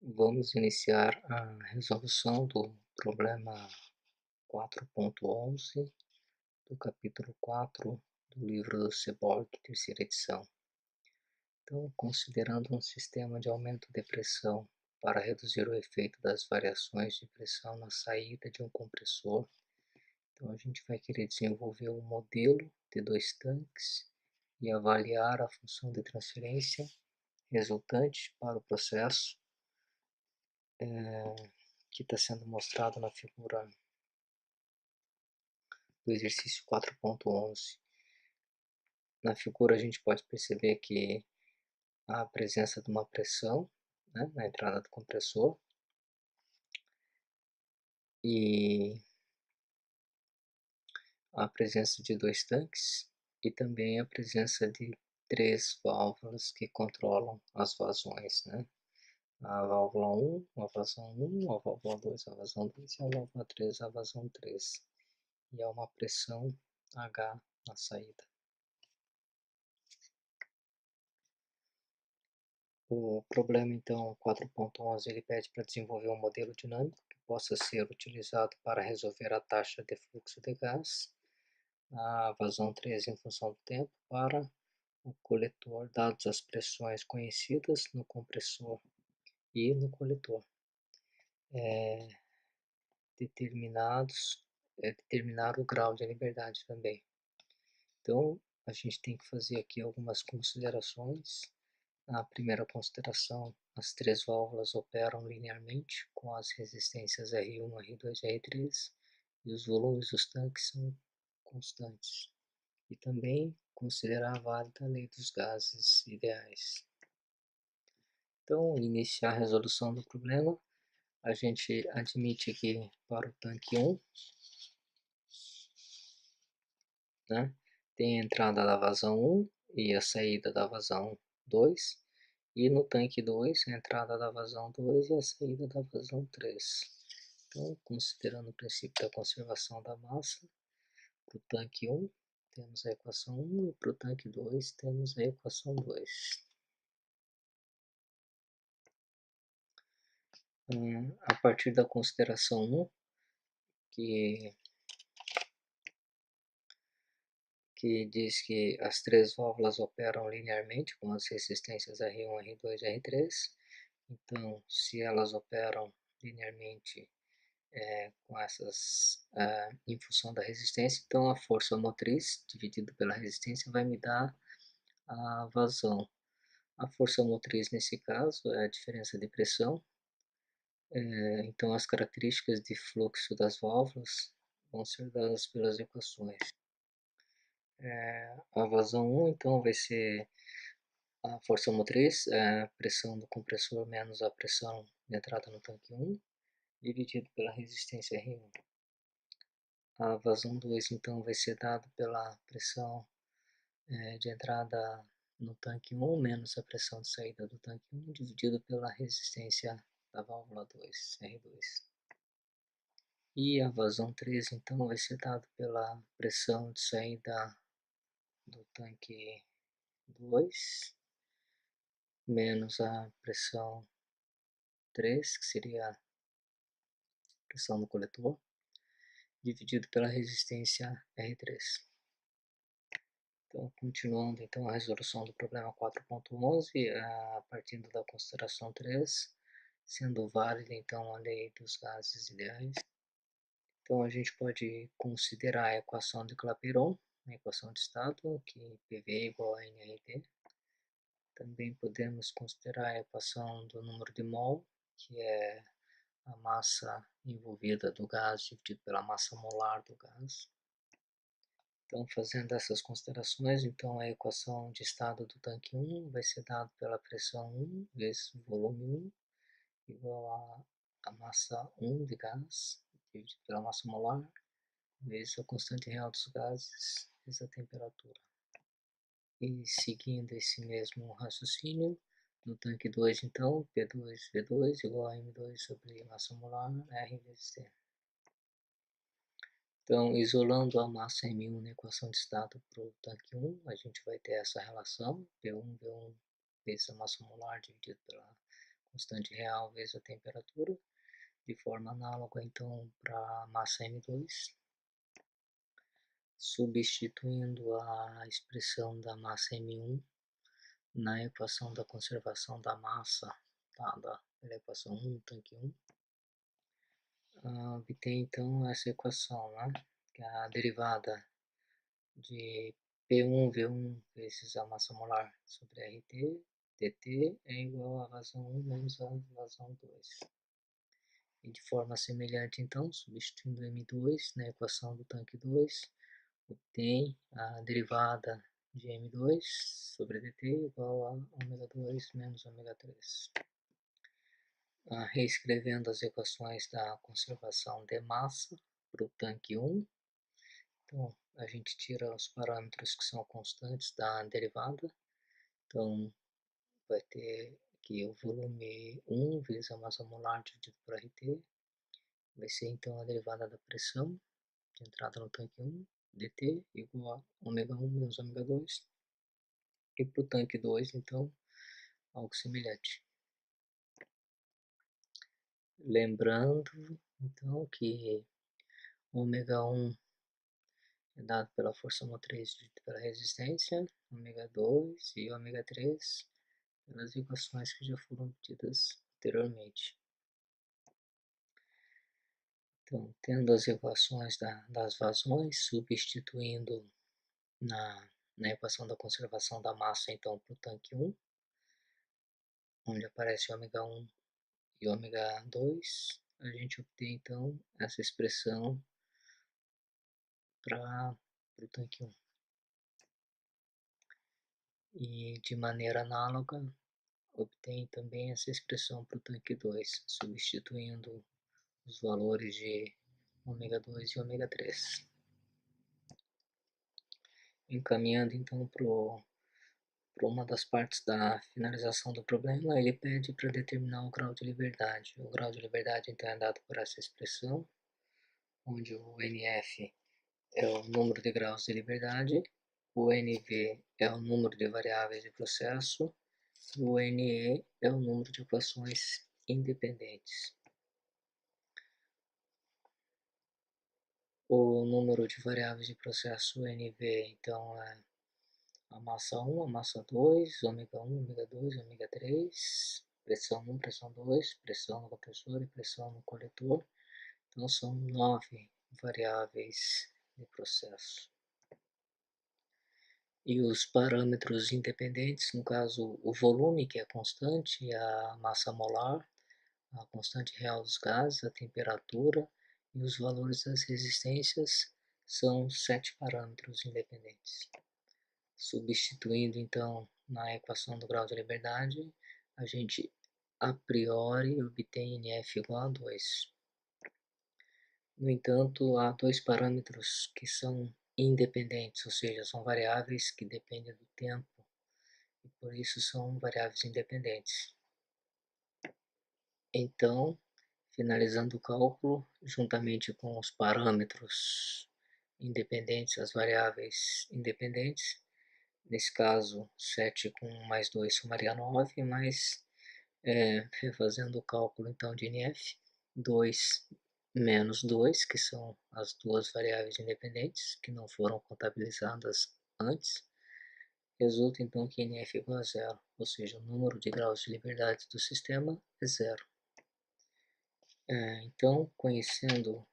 Vamos iniciar a resolução do problema 4.11 do capítulo 4 do livro do Seborg, terceira edição. Então, considerando um sistema de aumento de pressão para reduzir o efeito das variações de pressão na saída de um compressor, então a gente vai querer desenvolver um modelo de dois tanques e avaliar a função de transferência resultante para o processo que está sendo mostrado na figura do exercício 4.11. Na figura a gente pode perceber que há a presença de uma pressão, né, na entrada do compressor e a presença de dois tanques e também a presença de três válvulas que controlam as vazões, né? A válvula 1, a vazão 1, a válvula 2, a vazão 2 e a válvula 3, a vazão 3. E há uma pressão H na saída. O problema, então, 4.11, ele pede para desenvolver um modelo dinâmico que possa ser utilizado para resolver a taxa de fluxo de gás, a vazão 3 em função do tempo, para o coletor, dadas as pressões conhecidas no compressor e no coletor, determinar o grau de liberdade também. Então, a gente tem que fazer aqui algumas considerações. A primeira consideração, as três válvulas operam linearmente com as resistências R1, R2 e R3 e os volumes dos tanques são constantes. E também considerar válida a lei dos gases ideais. Então, iniciar a resolução do problema, a gente admite que para o tanque 1, né, tem a entrada da vazão 1 e a saída da vazão 2. E no tanque 2, a entrada da vazão 2 e a saída da vazão 3. Então, considerando o princípio da conservação da massa, para o tanque 1 temos a equação 1 e para o tanque 2 temos a equação 2. A partir da consideração 1, que diz que as três válvulas operam linearmente com as resistências R1, R2 e R3. Então, se elas operam linearmente com essas em função da resistência, então a força motriz dividida pela resistência vai me dar a vazão. A força motriz nesse caso é a diferença de pressão, então as características de fluxo das válvulas vão ser dadas pelas equações. A vazão 1 então vai ser a força motriz, a pressão do compressor menos a pressão de entrada no tanque 1, dividido pela resistência R1. A vazão 2 então vai ser dado pela pressão de entrada no tanque 1 menos a pressão de saída do tanque 1 dividido pela resistência da válvula 2, R2. E a vazão 3 então vai ser dado pela pressão de saída do tanque 2 menos a pressão 3, que seria a pressão do coletor, dividido pela resistência R3. Então, continuando então a resolução do problema 4.11, partindo da consideração 3, sendo válida então a lei dos gases ideais. Então a gente pode considerar a equação de Clapeyron, a equação de estado, que PV é igual a nRT. Também podemos considerar a equação do número de mol, que é a massa envolvida do gás dividido pela massa molar do gás. Então, fazendo essas considerações, então a equação de estado do tanque 1 vai ser dada pela pressão 1 vezes o volume 1 igual a massa 1 de gás dividido pela massa molar vezes a constante real dos gases vezes a temperatura. E seguindo esse mesmo raciocínio, no tanque 2 então, P2V2 igual a M2 sobre massa molar R vezes T. Então, isolando a massa M1 na equação de estado para o tanque 1, a gente vai ter essa relação, P1, V1 vezes a massa molar dividido pela constante real vezes a temperatura, de forma análoga então para a massa M2, substituindo a expressão da massa M1 na equação da conservação da massa dada pela equação 1 no tanque 1, obtém então essa equação, né? Que é a derivada de P1V1 vezes a massa molar sobre RT, dt é igual a vazão 1 menos a vazão 2. E de forma semelhante, então, substituindo M2 na equação do tanque 2, obtém a derivada de M2 sobre dt igual a ômega 2 menos ômega 3. Reescrevendo as equações da conservação de massa para o tanque 1, então a gente tira os parâmetros que são constantes da derivada, então vai ter aqui o volume 1 vezes a massa molar dividido por RT, vai ser então a derivada da pressão de entrada no tanque 1, dt igual a ômega 1 menos ômega 2, e para o tanque 2 então algo semelhante. Lembrando então que ômega 1 é dado pela força motriz dividida pela resistência, ômega 2 e ômega 3 pelas equações que já foram obtidas anteriormente. Então, tendo as equações das vazões, substituindo na equação da conservação da massa, então, para o tanque 1, onde aparece ômega 1 e ômega 2, a gente obtém, então, essa expressão para o tanque 1. E, de maneira análoga, obtém também essa expressão para o tanque 2, substituindo os valores de ômega 2 e ômega 3. Encaminhando então para uma das partes da finalização do problema, ele pede para determinar o grau de liberdade. O grau de liberdade então é dado por essa expressão, onde o NF é o número de graus de liberdade, o NV é o número de variáveis de processo e o NE é o número de equações independentes. O número de variáveis de processo NV, então, é a massa 1, a massa 2, ômega 1, ômega 2, ômega 3, pressão 1, pressão 2, pressão no compressor e pressão no coletor. Então, são 9 variáveis de processo. E os parâmetros independentes, no caso, o volume, que é constante, a massa molar, a constante real dos gases, a temperatura e os valores das resistências, são 7 parâmetros independentes. Substituindo então na equação do grau de liberdade, a gente a priori obtém NF igual a 2. No entanto, há dois parâmetros que são independentes, ou seja, são variáveis que dependem do tempo e por isso são variáveis independentes. Então, finalizando o cálculo, juntamente com os parâmetros independentes, as variáveis independentes, nesse caso 7 com mais 2 somaria 9, mas refazendo o cálculo então de NF, 2 menos 2, que são as duas variáveis independentes, que não foram contabilizadas antes, resulta então que NF é igual a zero, ou seja, o número de graus de liberdade do sistema é zero. Então, conhecendo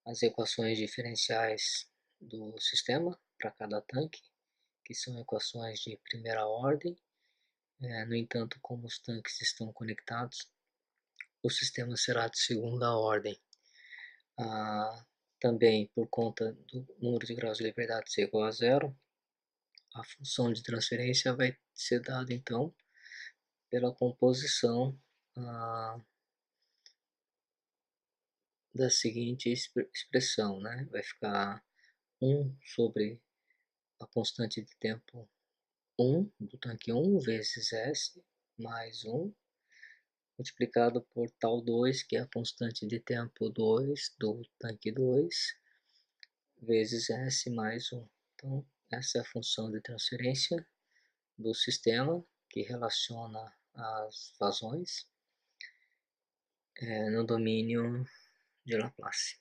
as equações diferenciais do sistema para cada tanque, que são equações de primeira ordem, no entanto, como os tanques estão conectados, o sistema será de segunda ordem. Também, por conta do número de graus de liberdade ser igual a zero, a função de transferência vai ser dada, então, pela composição da seguinte expressão, né? Vai ficar 1 sobre a constante de tempo 1 do tanque 1 vezes S mais 1 multiplicado por tal 2, que é a constante de tempo 2 do tanque 2, vezes S mais 1. Então, essa é a função de transferência do sistema, que relaciona as vazões no domínio de Laplace.